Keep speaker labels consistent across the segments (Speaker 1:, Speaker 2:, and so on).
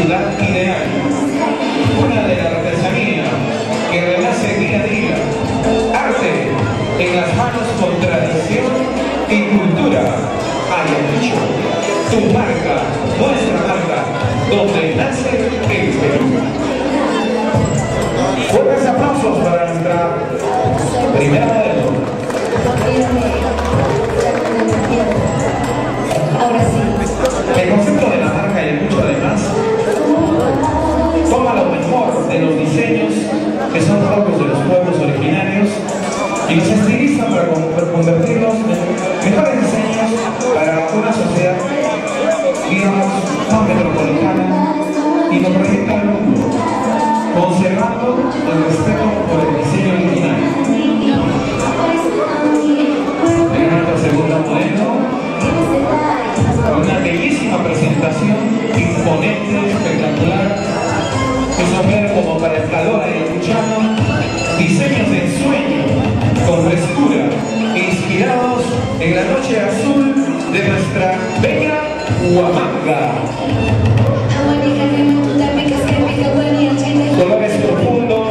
Speaker 1: ciudad ideal, una de la artesanía que renace día a día, arte en las manos con tradición y cultura. Ayacucho, tu marca, nuestra marca, donde nace el Perú. Fuertes aplausos para nuestra primera modelo.
Speaker 2: Ahora sí.
Speaker 1: El concepto de la marca Ayacucho, además, toma lo mejor de los diseños que son propios de los pueblos originarios y los estiliza para convertirlos en mejores diseños para una sociedad, digamos, más metropolitana, y lo proyecta al mundo, conservando el respeto por el diseño original. En nuestro segundo modelo, con una bellísima presentación, imponente, espectacular, un sombrero como para el calor ayacuchano, diseños de ensueño, con frescura, inspirados en la noche azul de nuestra bella Huamanga. Colores profundos,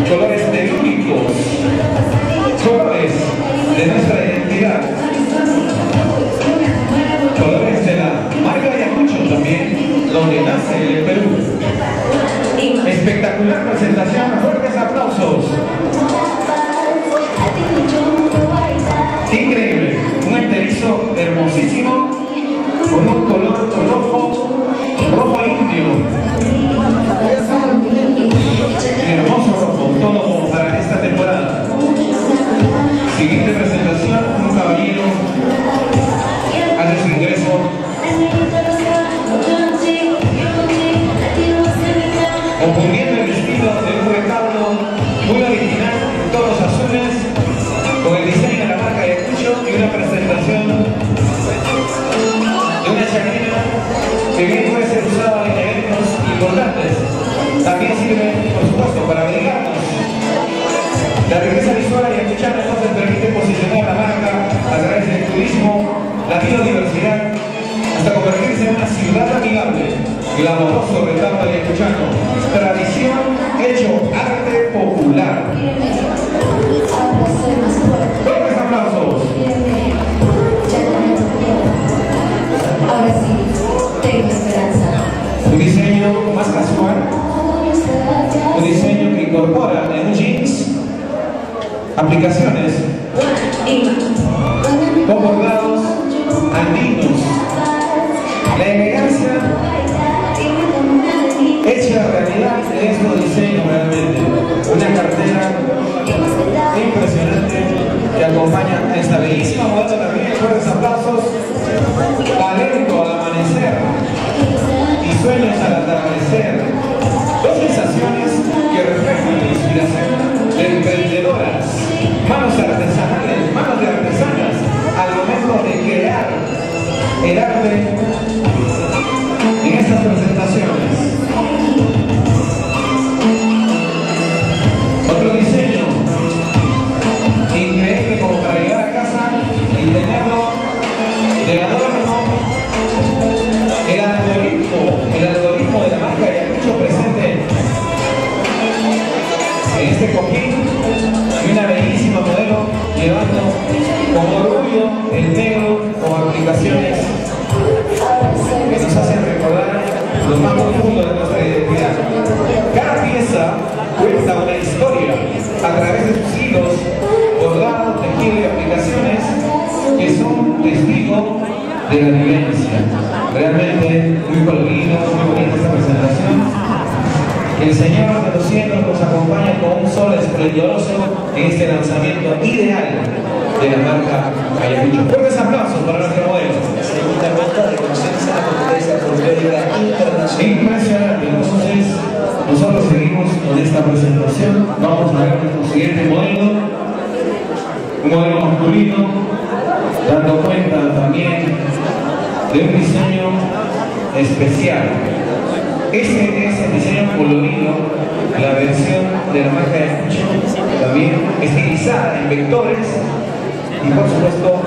Speaker 1: colores telúricos, colores de nuestra identidad, colores de la marca Ayacucho también, donde nace el Perú. Espectacular presentación, fuertes aplausos. Increíble, un enterizo hermosísimo, con un color rojo indio. Hermoso rojo, todo como para esta temporada. Siguiente presentación, un caballero hace su ingreso. Confundiendo el vestido de un retablo muy original en tonos azules, con el diseño de la marca Ayacucho y una presentación de una chaqueta que bien puede ser usada en eventos importantes. También sirve, por supuesto, para abrigarnos. La riqueza visual ayacuchana entonces permite posicionar la marca a través del turismo, la biodiversidad, hasta convertirse en una ciudad amigable, glamoroso retablo ayacuchano, tradición hecho arte popular. Fuertes aplausos.
Speaker 2: Ahora sí, tengo esperanza.
Speaker 1: Un diseño más casual, un diseño que incorpora en un jeans aplicaciones con bordados andinos. La elegancia hecha realidad de estos diseños realmente. Una cartera impresionante que acompaña a esta bellísima modelo también. Fuertes aplausos. Talento al amanecer y sueños al atardecer. Dos sensaciones que reflejan la inspiración de emprendedoras, manos artesanales, manos de artesanas, al momento de crear el arte en estas presentaciones. Otro diseño increíble como para llegar a casa y tenerlo de adorno, el algoritmo de la marca Ayacucho presente en este cojín y una bellísima modelo llevando con orgullo el negro con aplicaciones que nos hacen recordar lo más profundo de nuestra identidad. Cada pieza cuenta una historia a través de sus hilos, bordados, tejidos y aplicaciones que son testigos de la vivencia. Realmente muy colorido, muy bonita esta presentación. Que el Señor de los cielos nos acompaña con un sol esplendoroso en este lanzamiento ideal de la marca Ayacucho. Fuertes aplausos para nuestro modelo.
Speaker 3: Segunda vuelta de conocerse a la competencia folclórica internacional.
Speaker 1: Impresionante. Entonces, nosotros seguimos con esta presentación. Vamos a ver nuestro siguiente modelo. Un modelo masculino, dando cuenta también de un diseño especial. Este es el diseño colorido, la versión de la marca Ayacucho, también estilizada en vectores y por supuesto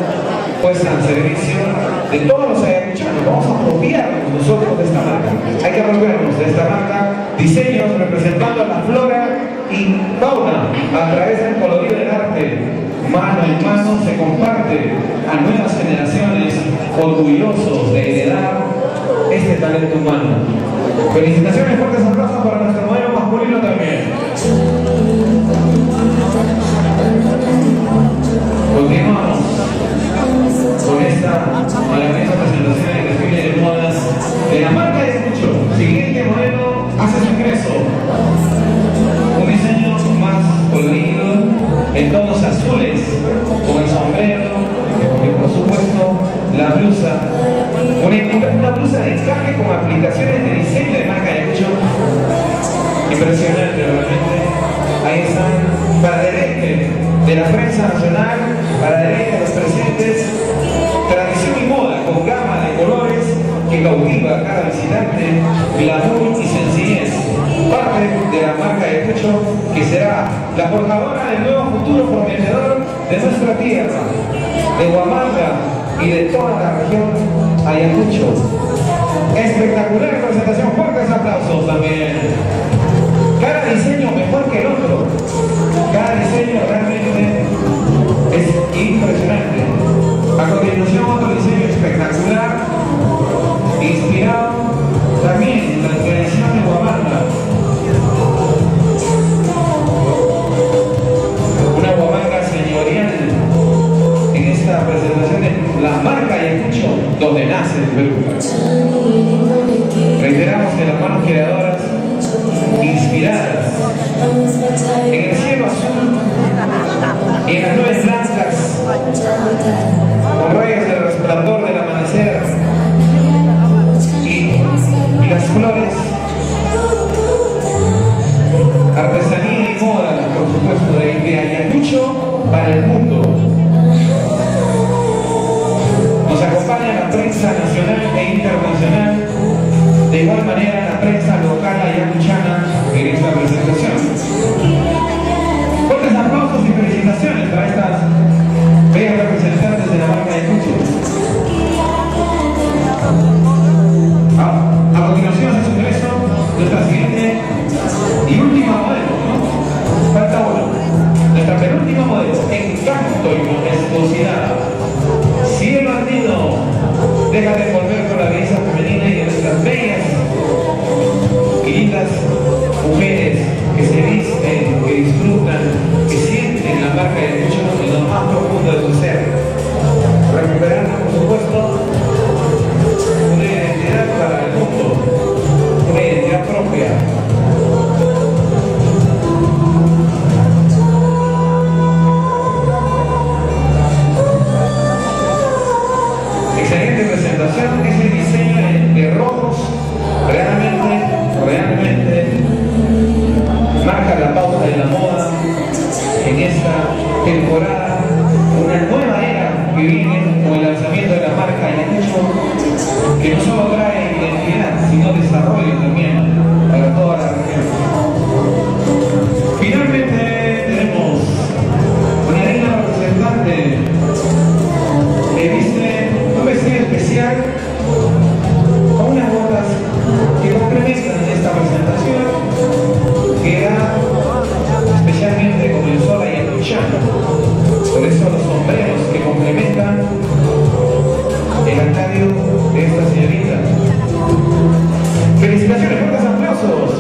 Speaker 1: puesta al servicio de todos los ayacuchanos. Vamos a apropiarnos nosotros de esta marca. Hay que apropiarnos de esta marca, diseños representando a la flora y fauna a través del colorido del arte. Mano en mano se comparte a nuevas generaciones orgullosos de heredar este talento humano. Felicitaciones, fuertes aplausos para nuestro modelo masculino también. Continuamos con esta maravillosa presentación del desfile de modas de la marca Ayacucho. Siguiente modelo hace su ingreso. Un diseño más colorido, en tonos azules, con el sombrero y por supuesto la blusa. Una blusa de encaje con aplicaciones de diseño de marca Ayacucho. Impresionante realmente. Ahí están para deleite de la prensa nacional, para deleite de los presentes. Tradición y moda con gama de colores que cautiva a cada visitante, glamour y sencillez. Parte de la marca Ayacucho, que será la portadora del nuevo futuro prometedor de nuestra tierra, de Huamanga y de toda la región Ayacucho. Espectacular presentación, fuertes aplausos también. Cada diseño mejor que el otro. Cada diseño realmente es impresionante. A continuación otro diseño espectacular, inspirado también en la tradición de Huamanga. Una Huamanga señorial en esta presentación de la marca Ayacucho, donde nace el Perú. Reiteramos que las manos creadoras, inspiradas en el cielo azul y en las nubes blancas, con rayos del resplandor del amanecer y las flores, artesanía y moda, por supuesto, de Ayacucho para el mundo. Nos acompaña la prensa nacional e internacional, de igual manera la prensa local ayacuchana en esta presentación. Fuertes aplausos y felicitaciones para estas bellas representantes de la marca Ayacucho. A continuación de su ingreso, nuestra siguiente y última modelo, ¿no? Falta uno. Nuestra penúltima modelo, encanto y majestuosidad. Cielo andino, deja de envolver con la belleza femenina y de nuestras bellas y lindas mujeres que se visten, que disfrutan, que sienten la marca de Ayacucho en lo más profundo de su ser. Recuperando, por supuesto, una identidad para el mundo, una identidad propia. Excelente presentación, ese diseño de rojos realmente marca la pauta de la moda en esta temporada, una nueva era que viene con el lanzamiento de la marca Ayacucho, que no solo trae identidad, sino desarrollo también para toda la región. Finalmente tenemos una linda representante que viste un vestido especial con unas botas que complementan esta presentación, que da especialmente con el sol ayacuchano. Por eso los sombreros que complementan el atavío de esta señorita. Felicitaciones, fuertes aplausos.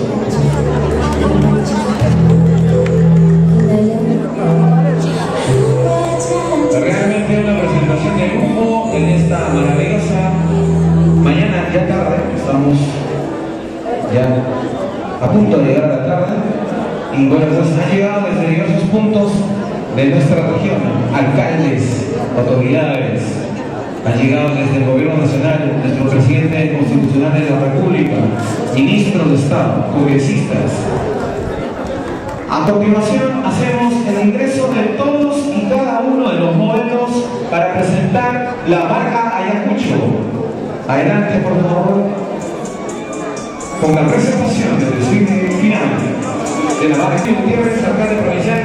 Speaker 1: Realmente una presentación de lujo en esta maravillosa mañana ya tarde. Estamos ya a punto de llegar a la tarde y bueno, pues han llegado desde diversos puntos de nuestra región, alcaldes, autoridades, han llegado desde el gobierno nacional, nuestro presidente constitucional de la República, ministros de Estado, congresistas. A continuación hacemos el ingreso de todos y cada uno de los modelos para presentar la marca Ayacucho. Adelante, por favor, con la presentación del desfile final de la marca Gutiérrez, alcalde provincial.